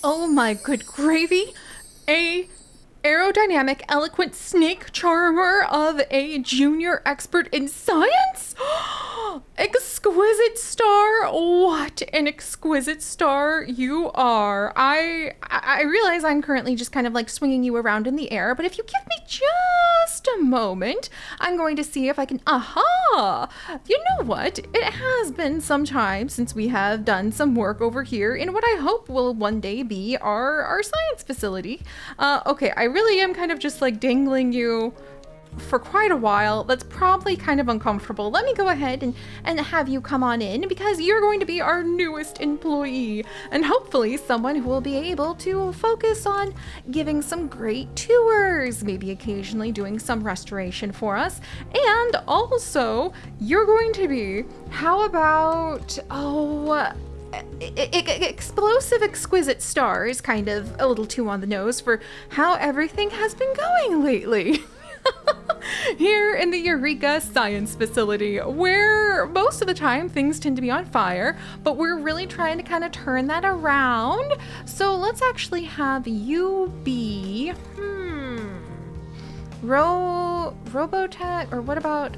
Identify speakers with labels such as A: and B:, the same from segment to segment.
A: Oh my good gravy. A aerodynamic, eloquent snake charmer of a junior expert in science? Exquisite star. What an exquisite star you are. I realize I'm currently just kind of like swinging you around in the air, but if you give me just a moment, I'm going to see if I can. Aha! You know what? It has been some time since we have done some work over here in what I hope will one day be our science facility. Okay, I really am kind of just like dangling you for quite a while. That's probably kind of uncomfortable. Let me go ahead and have you come on in because you're going to be our newest employee and hopefully someone who will be able to focus on giving some great tours, maybe occasionally doing some restoration for us. And also, you're going to be, how about, explosive exquisite star is kind of a little too on the nose for how everything has been going lately. Here in the Eureka Science Facility, where most of the time things tend to be on fire, but we're really trying to kind of turn that around. So let's actually have you be, Robotech, or what about,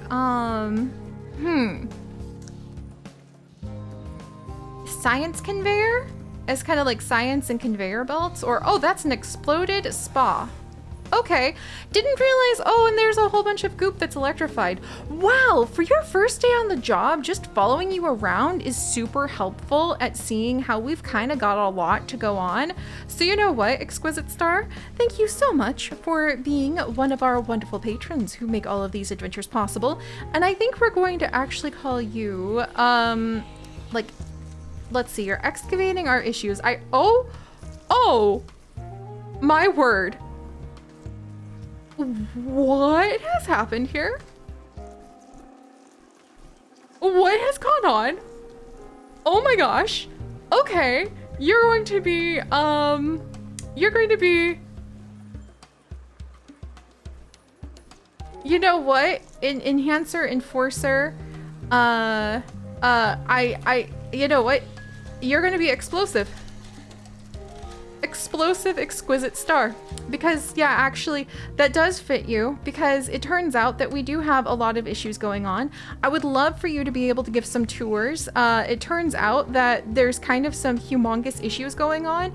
A: science conveyor? As kind of like science and conveyor belts? Or, oh, that's an exploded spa. Okay, didn't realize, oh, and there's a whole bunch of goop that's electrified. Wow, for your first day on the job, just following you around is super helpful at seeing how we've kind of got a lot to go on. So you know what, Exquisite Star? Thank you so much for being one of our wonderful patrons who make all of these adventures possible. And I think we're going to actually call you, let's see, you're excavating our issues. Oh, my word. What has happened here? What has gone on? Oh my gosh. Okay, you're going to be, you know what? Enhancer, enforcer, you know what? You're gonna be explosive. Explosive exquisite star, because yeah, actually that does fit you, because it turns out that we do have a lot of issues going on. I would love for you to be able to give some tours. It turns out that there's kind of some humongous issues going on.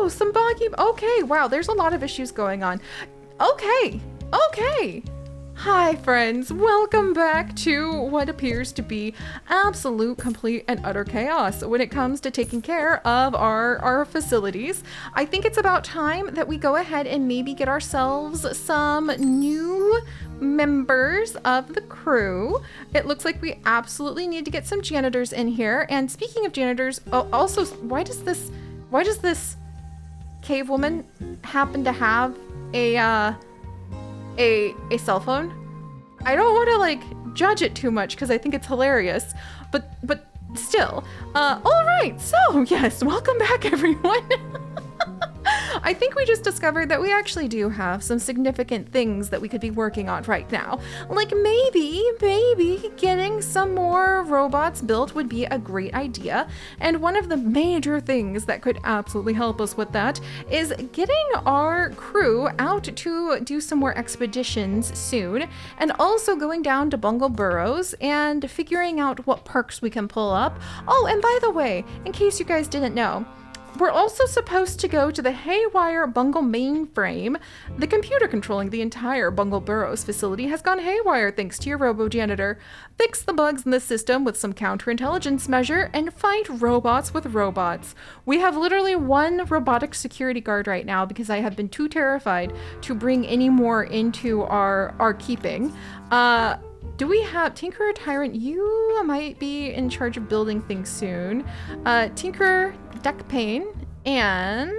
A: Some boggy, okay, wow, there's a lot of issues going on. Okay. Hi friends, welcome back to what appears to be absolute, complete, and utter chaos when it comes to taking care of our facilities. I think it's about time that we go ahead and maybe get ourselves some new members of the crew. It looks like we absolutely need to get some janitors in here. And speaking of janitors, also, why does this cave woman happen to have a cell phone? I don't want to like judge it too much because I think it's hilarious, but still. All right, so yes, welcome back everyone. I think we just discovered that we actually do have some significant things that we could be working on right now. Like maybe getting some more robots built would be a great idea. And one of the major things that could absolutely help us with that is getting our crew out to do some more expeditions soon, and also going down to Bungle Burrows and figuring out what perks we can pull up. Oh, and by the way, in case you guys didn't know, we're also supposed to go to the haywire Bungle mainframe. The computer controlling the entire Bungle Burrows facility has gone haywire thanks to your robo-janitor. Fix the bugs in the system with some counterintelligence measure and fight robots with robots. We have literally one robotic security guard right now because I have been too terrified to bring any more into our keeping. Do we have Tinkerer Tyrant? You might be in charge of building things soon. Tinkerer Duck Pain, and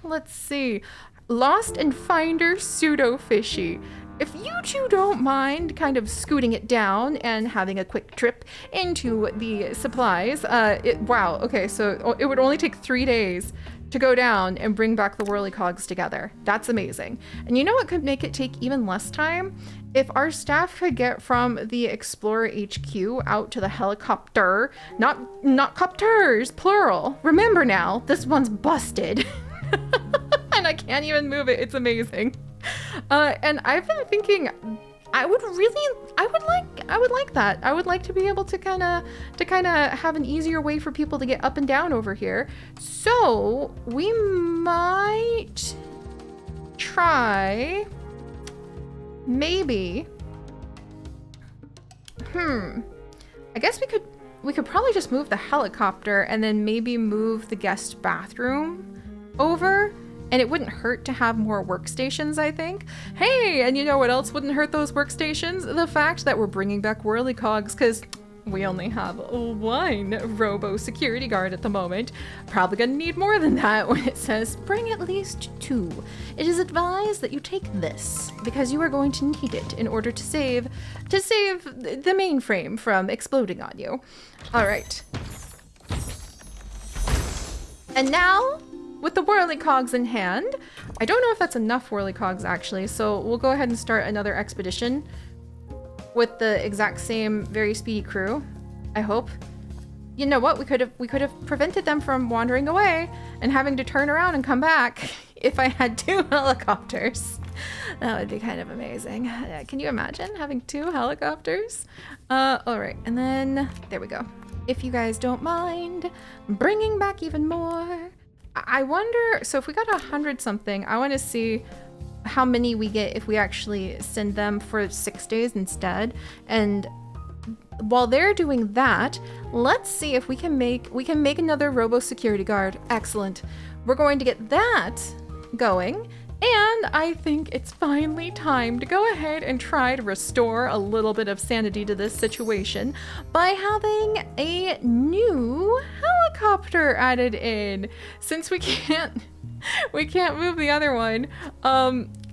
A: let's see, Lost and Finder Pseudo Fishy. If you two don't mind kind of scooting it down and having a quick trip into the supplies, wow, okay, so it would only take 3 days to go down and bring back the whirly cogs together. That's amazing. And you know what could make it take even less time If our staff could get from the Explorer HQ out to the helicopter, not copters, plural. Remember now, this one's busted. And I can't even move it. It's amazing. And I've been thinking, I would like that. I would like to be able to kind of have an easier way for people to get up and down over here. So we might try, maybe. I guess we could probably just move the helicopter and then maybe move the guest bathroom over. And it wouldn't hurt to have more workstations, I think. Hey, and you know what else wouldn't hurt those workstations? The fact that we're bringing back whirly cogs, because we only have one robo security guard at the moment. Probably gonna need more than that when it says bring at least 2. It is advised that you take this because you are going to need it in order to save the mainframe from exploding on you. All right. And now, with the whirly cogs in hand, I don't know if that's enough whirly cogs actually, so we'll go ahead and start another expedition with the exact same very speedy crew, I hope. You know what, we could have prevented them from wandering away and having to turn around and come back if I had 2 helicopters. That would be kind of amazing. Can you imagine having 2 helicopters? All right, and then there we go. If you guys don't mind bringing back even more. I wonder, so if we got 100 something, I want to see how many we get if we actually send them for 6 days instead. And while they're doing that, let's see if we can make another robo security guard. Excellent. We're going to get that going. And I think it's finally time to go ahead and try to restore a little bit of sanity to this situation by having a new helicopter added in. Since we can't move the other one,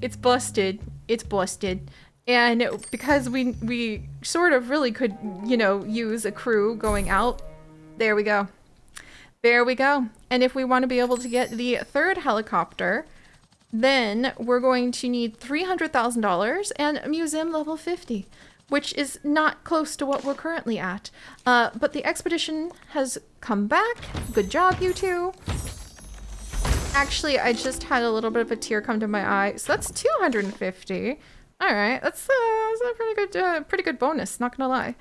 A: it's busted. It's busted. And because we sort of really could, you know, use a crew going out, there we go. There we go. And if we want to be able to get the 3rd helicopter, then we're going to need $300,000 and museum level 50, which is not close to what we're currently at. But the expedition has come back. Good job, you 2. Actually, I just had a little bit of a tear come to my eye. So that's 250. All right, that's a pretty good bonus, not gonna lie.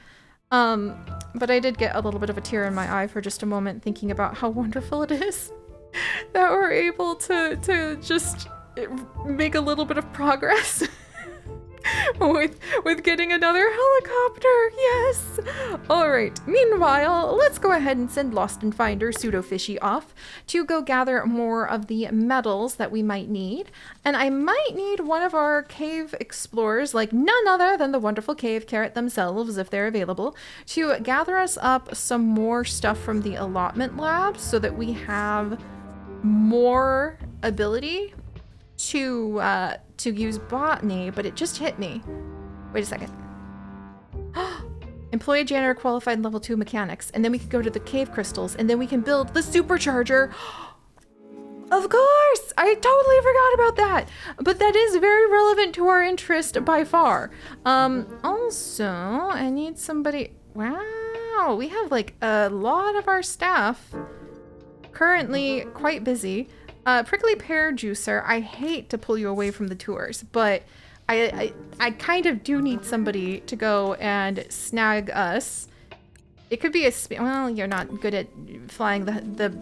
A: But I did get a little bit of a tear in my eye for just a moment thinking about how wonderful it is that we're able to just make a little bit of progress with getting another helicopter. Yes. All right. Meanwhile, let's go ahead and send Lost and Finder Pseudo Fishy off to go gather more of the metals that we might need. And I might need one of our cave explorers, like none other than the wonderful Cave Carrot themselves, if they're available, to gather us up some more stuff from the allotment lab so that we have more ability to use botany. But it just hit me. Wait a second. Employee janitor qualified level 2 mechanics, and then we could go to the cave crystals, and then we can build the supercharger. Of course, I totally forgot about that, but that is very relevant to our interest by far. Also, I need somebody. Wow, we have like a lot of our staff currently quite busy. Prickly pear juicer, I hate to pull you away from the tours, but I kind of do need somebody to go and snag us. It could be well, you're not good at flying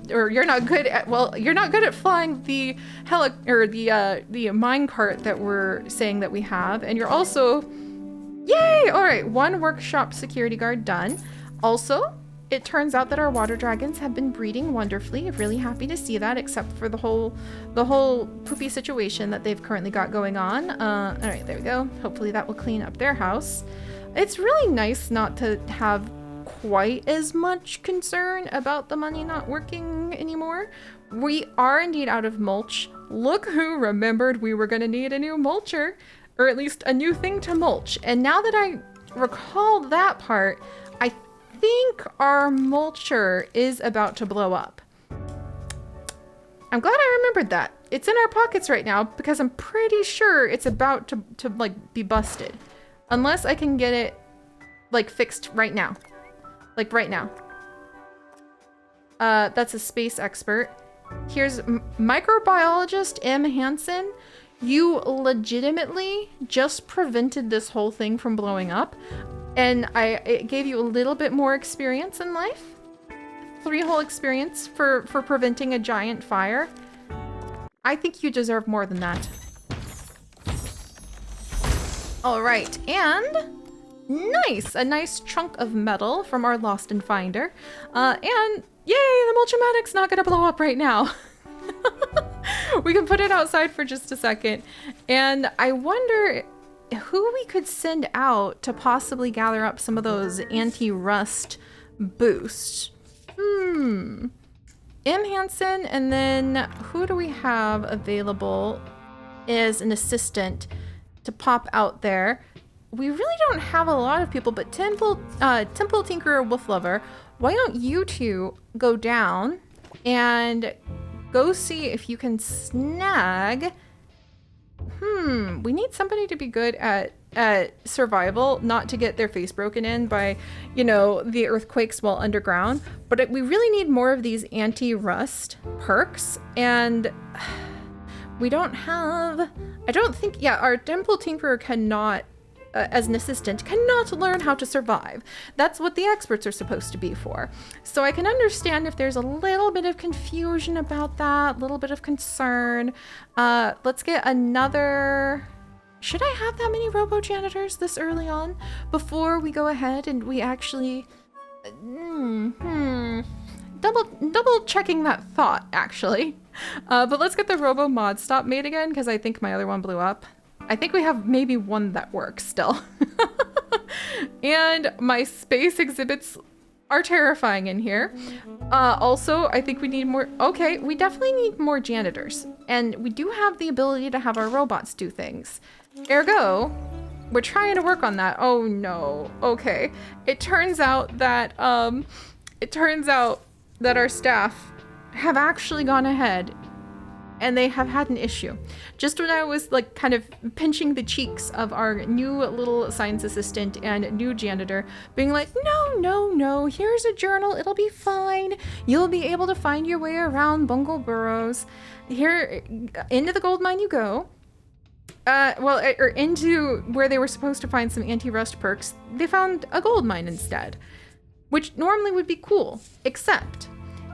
A: you're not good at flying the the mine cart that we're saying that we have, and you're also, yay! All right, 1 workshop security guard done. Also, it turns out that our water dragons have been breeding wonderfully. I'm really happy to see that, except for the whole poopy situation that they've currently got going on. All right, there we go. Hopefully that will clean up their house. It's really nice not to have quite as much concern about the money not working anymore. We are indeed out of mulch. Look who remembered we were going to need a new mulcher, or at least a new thing to mulch. And now that I recall that part, I think our mulcher is about to blow up. I'm glad I remembered that. It's in our pockets right now because I'm pretty sure it's about to like be busted. Unless I can get it, like, fixed right now. Like, right now. That's a space expert. Here's microbiologist M. Hansen. You legitimately just prevented this whole thing from blowing up. And it gave you a little bit more experience in life. 3 whole experience for preventing a giant fire. I think you deserve more than that. All right, and nice, a nice chunk of metal from our Lost and Finder. And yay, the Mulchamatic's not gonna blow up right now. We can put it outside for just a second. And I wonder who we could send out to possibly gather up some of those anti-rust boosts. M. Hansen, and then who do we have available as an assistant to pop out there? We really don't have a lot of people, but Temple Tinkerer Wolf Lover, why don't you two go down and go see if you can snag... we need somebody to be good at survival, not to get their face broken in by, you know, the earthquakes while underground. But we really need more of these anti-rust perks, and we don't have... I don't think... Yeah, our Temple Tinkerer cannot... as an assistant, cannot learn how to survive. That's what the experts are supposed to be for. So I can understand if there's a little bit of confusion about that, a little bit of concern. Let's get another... Should I have that many robo-janitors this early on before we go ahead and we actually... Double checking that thought, actually. But let's get the robo-mod stop made again, because I think my other one blew up. I think we have maybe one that works still. And my space exhibits are terrifying in here. Also, I think we need more... Okay, we definitely need more janitors. And we do have the ability to have our robots do things. Ergo, we're trying to work on that. Oh no. Okay. It turns out that our staff have actually gone ahead and they have had an issue. Just when I was like kind of pinching the cheeks of our new little science assistant and new janitor, being like, no, here's a journal, it'll be fine. You'll be able to find your way around Bungle Burrows. Here, into the gold mine you go. Or into where they were supposed to find some anti-rust perks. They found a gold mine instead, which normally would be cool, except...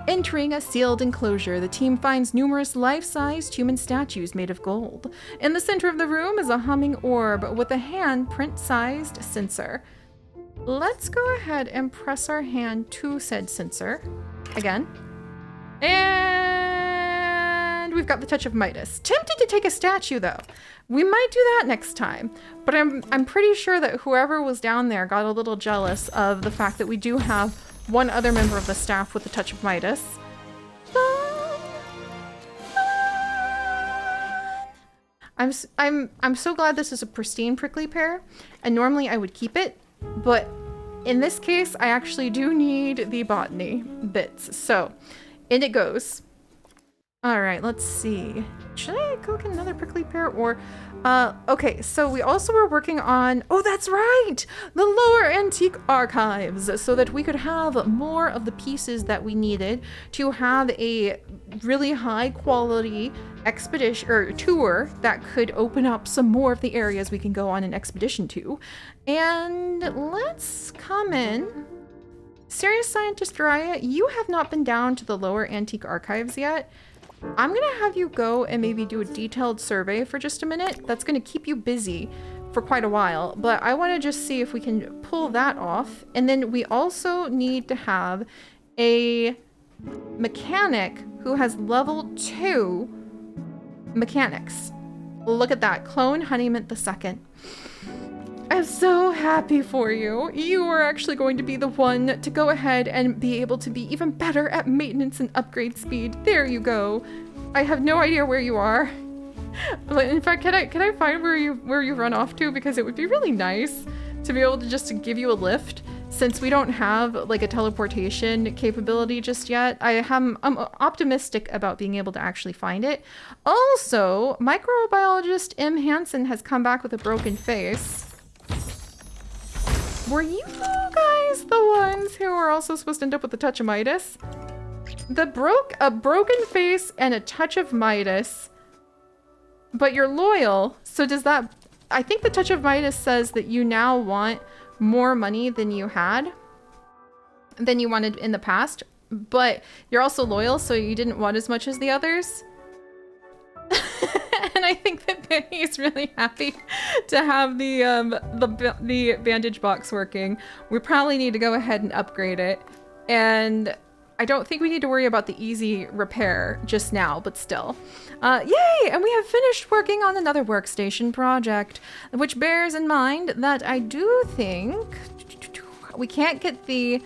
A: Entering a sealed enclosure, the team finds numerous life-sized human statues made of gold. In the center of the room is a humming orb with a hand print-sized sensor. Let's go ahead and press our hand to said sensor. Again. And we've got the touch of Midas. Tempted to take a statue, though. We might do that next time. But I'm pretty sure that whoever was down there got a little jealous of the fact that we do have one other member of the staff with the touch of Midas. I'm so glad this is a pristine prickly pear, and normally I would keep it, but in this case I actually do need the botany bits. So in it goes. All right, let's see. Should I go get another prickly pear or... okay, so we also were working on... Oh, that's right! The lower antique archives, so that we could have more of the pieces that we needed to have a really high quality expedition or tour that could open up some more of the areas we can go on an expedition to. And let's come in. Serious Scientist Raya, you have not been down to the lower antique archives yet. I'm gonna have you go and maybe do a detailed survey for just a minute. That's gonna keep you busy for quite a while, but I want to just see if we can pull that off. And then we also need to have a mechanic who has level 2 mechanics. Look at that, Clone Honeymint II. I'm so happy for you. You are actually going to be the one to go ahead and be able to be even better at maintenance and upgrade speed. There you go. I have no idea where you are. In fact, can I find where you run off to? Because it would be really nice to be able to just give you a lift, since we don't have like a teleportation capability just yet. I'm optimistic about being able to actually find it. Also, microbiologist M. Hansen has come back with a broken face. Were you guys the ones who were also supposed to end up with a touch of Midas? A broken face and a touch of Midas. But you're loyal, so does that... I think the touch of Midas says that you now want more money than you wanted in the past, but you're also loyal, so you didn't want as much as the others. And I think that Benny is really happy to have the bandage box working. We probably need to go ahead and upgrade it. And I don't think we need to worry about the easy repair just now, but still. Yay! And we have finished working on another workstation project, which bears in mind that I do think we can't get the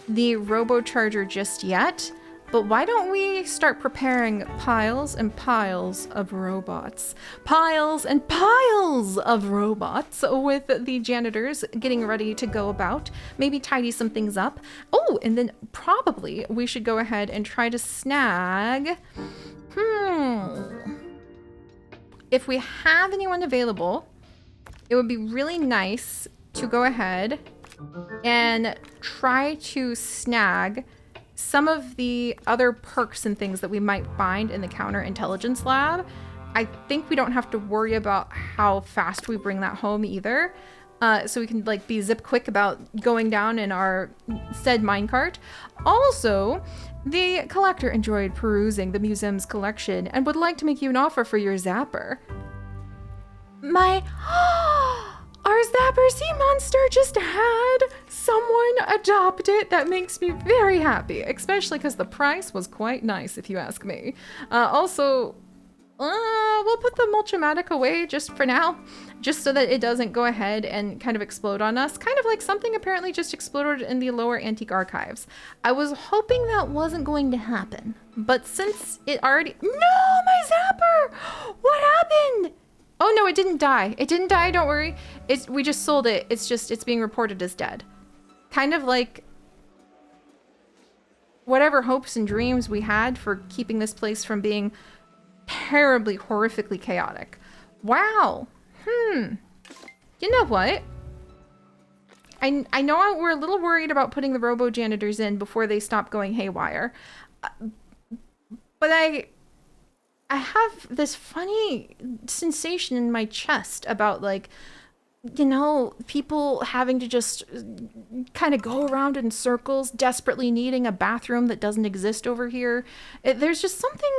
A: robocharger just yet, but why don't we start preparing piles and piles of robots? Piles and piles of robots with the janitors getting ready to go about. Maybe tidy some things up. Oh, and then probably we should go ahead and try to snag... If we have anyone available, it would be really nice to go ahead and try to snag some of the other perks and things that we might find in the counterintelligence lab. I think we don't have to worry about how fast we bring that home either. So we can like be zip quick about going down in our said minecart. Also, the collector enjoyed perusing the museum's collection and would like to make you an offer for your zapper. Our Zapper Sea Monster just had someone adopt it. That makes me very happy, especially because the price was quite nice, if you ask me. Also, we'll put the Mulchamatic away just for now, just so that it doesn't go ahead and kind of explode on us. Kind of like something apparently just exploded in the lower antique archives. I was hoping that wasn't going to happen, but since it already... No, my Zapper! What happened? Oh no, it didn't die. It didn't die, don't worry. We just sold it. It's being reported as dead. Kind of like whatever hopes and dreams we had for keeping this place from being terribly, horrifically chaotic. Wow. You know what? I know we're a little worried about putting the robo janitors in before they stop going haywire. But I have this funny sensation in my chest about, like, you know, people having to just kind of go around in circles, desperately needing a bathroom that doesn't exist over here. There's just something,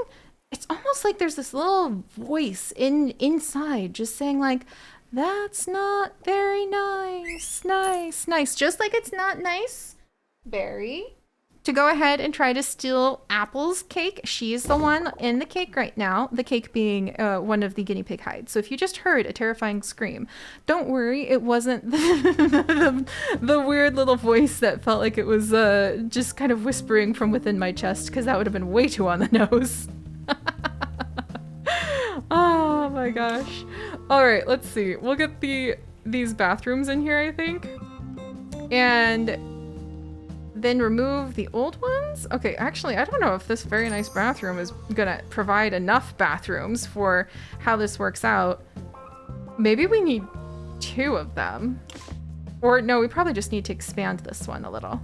A: it's almost like there's this little voice inside just saying, like, that's not very nice, nice. Just like it's not nice, Barry, to go ahead and try to steal Apple's cake. She's the one in the cake right now, the cake being one of the guinea pig hides. So if you just heard a terrifying scream, don't worry, it wasn't the weird little voice that felt like it was just kind of whispering from within my chest, because that would have been way too on the nose. Oh my gosh. All right, let's see. We'll get these bathrooms in here, I think. And then remove the old ones? Okay, actually, I don't know if this very nice bathroom is gonna provide enough bathrooms for how this works out. Maybe we need 2 of them. Or no, we probably just need to expand this one a little.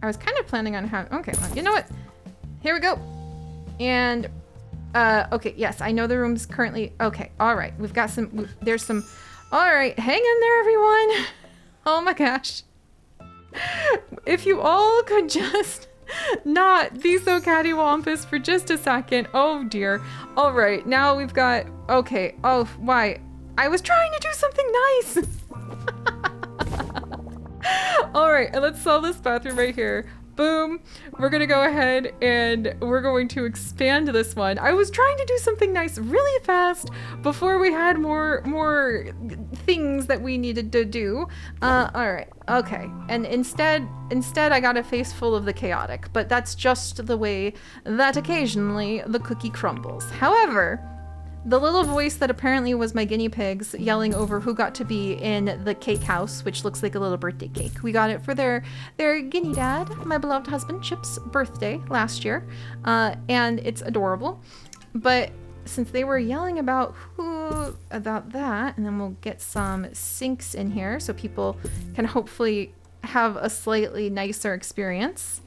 A: I was kind of planning on having... Okay, well, you know what? Here we go. And, okay, yes, I know the room's currently... Okay, all right, we've got some... There's some... All right, hang in there, everyone. Oh my gosh. If you all could just not be so cattywampus for just a second. Oh dear. All right, now we've got... Okay, oh, why? I was trying to do something nice. All right, and let's solve this bathroom right here. Boom. We're gonna go ahead and we're going to expand this one. I was trying to do something nice really fast before we had more things that we needed to do. All right, okay. And instead I got a face full of the chaotic, but that's just the way that occasionally the cookie crumbles. However, the little voice that apparently was my guinea pigs yelling over who got to be in the cake house, which looks like a little birthday cake. We got it for their guinea dad, my beloved husband Chip's birthday last year, and it's adorable. But since they were yelling about that, and then we'll get some sinks in here so people can hopefully have a slightly nicer experience.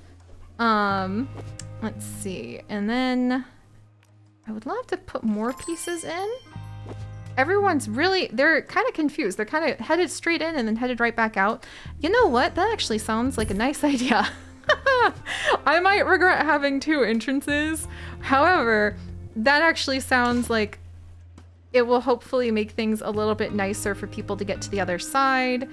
A: Let's see. And then I would love to put more pieces in. Everyone's they're kind of confused. They're kind of headed straight in and then headed right back out. You know what? That actually sounds like a nice idea. I might regret having 2 entrances. However, that actually sounds like it will hopefully make things a little bit nicer for people to get to the other side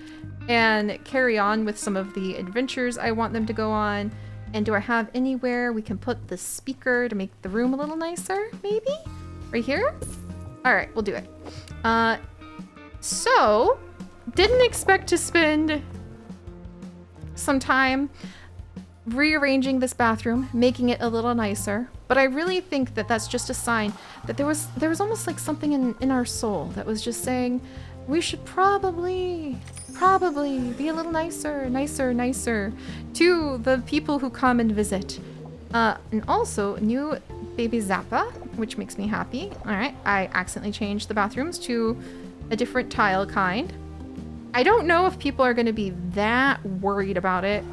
A: and carry on with some of the adventures I want them to go on. And do I have anywhere we can put the speaker to make the room a little nicer? Maybe? Right here? All right, we'll do it. So, didn't expect to spend some time rearranging this bathroom, making it a little nicer, but I really think that that's just a sign that there was almost like something in our soul that was just saying we should probably be a little nicer to the people who come and visit. And also new baby Zappa, which makes me happy. All right, I accidentally changed the bathrooms to a different tile kind. I don't know if people are going to be that worried about it,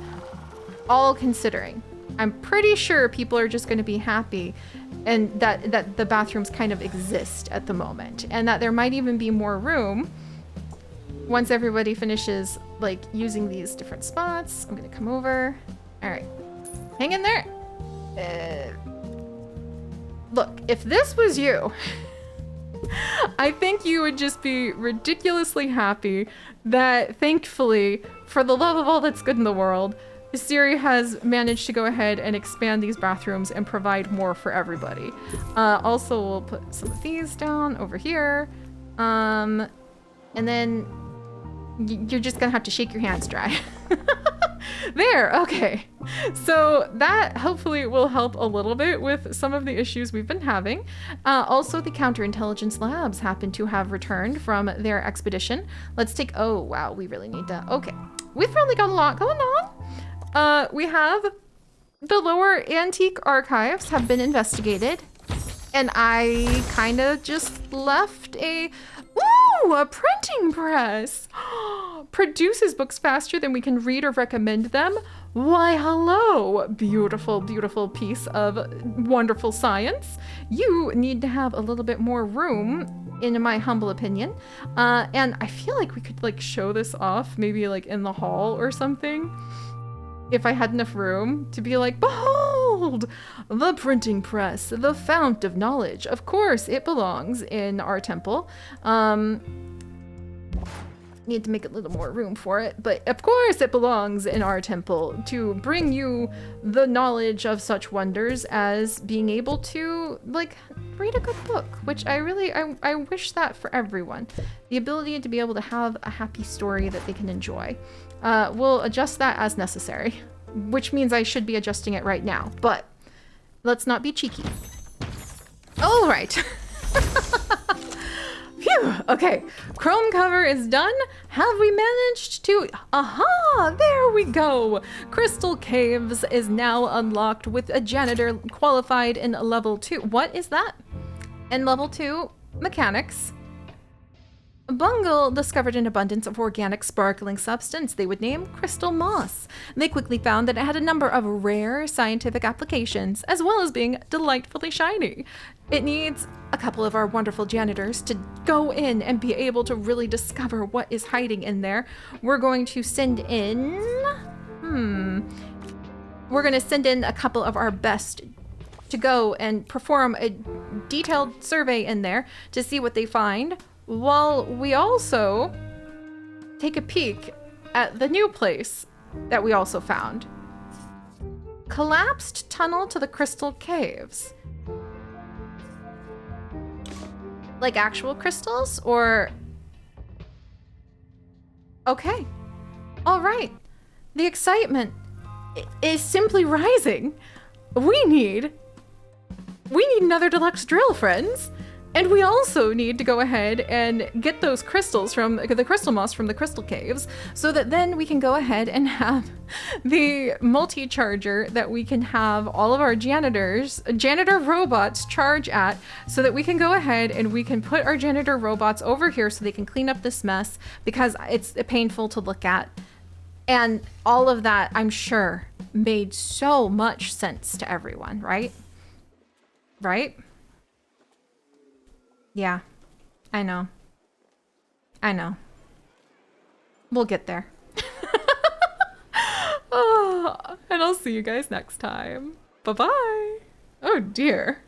A: all considering. I'm pretty sure people are just going to be happy and that the bathrooms kind of exist at the moment, and that there might even be more room once everybody finishes like using these different spots. I'm going to come over. All right, hang in there. Look, if this was you, I think you would just be ridiculously happy that, thankfully, for the love of all that's good in the world, Siri has managed to go ahead and expand these bathrooms and provide more for everybody. Also, we'll put some of these down over here. And then you're just gonna have to shake your hands dry. There, okay. So that hopefully will help a little bit with some of the issues we've been having. Also, the counterintelligence labs happen to have returned from their expedition. Let's take, oh wow, we really need to, okay. We've really got a lot going on. We have the lower antique archives have been investigated, and I kind of just left a printing press. Produces books faster than we can read or recommend them. Why, hello, beautiful, beautiful piece of wonderful science. You need to have a little bit more room, in my humble opinion. And I feel like we could like show this off maybe like in the hall or something, if I had enough room to be like, behold, the printing press, the fount of knowledge. Of course, it belongs in our temple. Need to make a little more room for it, but of course it belongs in our temple to bring you the knowledge of such wonders as being able to like read a good book, which I wish that for everyone. The ability to be able to have a happy story that they can enjoy. We'll adjust that as necessary, which means I should be adjusting it right now, but let's not be cheeky. All right. Phew, okay, Chrome cover is done. Have we managed to, aha, there we go. Crystal Caves is now unlocked with a janitor qualified in level 2. What is that? In level 2, mechanics. Bungle discovered an abundance of organic sparkling substance they would name crystal moss. They quickly found that it had a number of rare scientific applications, as well as being delightfully shiny. It needs a couple of our wonderful janitors to go in and be able to really discover what is hiding in there. We're going to send in... We're going to send in a couple of our best to go and perform a detailed survey in there to see what they find, while we also take a peek at the new place that we also found. Collapsed tunnel to the crystal caves. Like actual crystals, or... Okay. All right. The excitement is simply rising. We need another deluxe drill, friends. And we also need to go ahead and get those crystals from the crystal moss from the crystal caves so that then we can go ahead and have the multi-charger that we can have all of our janitor robots charge at, so that we can go ahead and we can put our janitor robots over here so they can clean up this mess, because it's painful to look at. And all of that, I'm sure, made so much sense to everyone, right? Right? Yeah, I know. I know. We'll get there. Oh, and I'll see you guys next time. Bye-bye. Oh dear.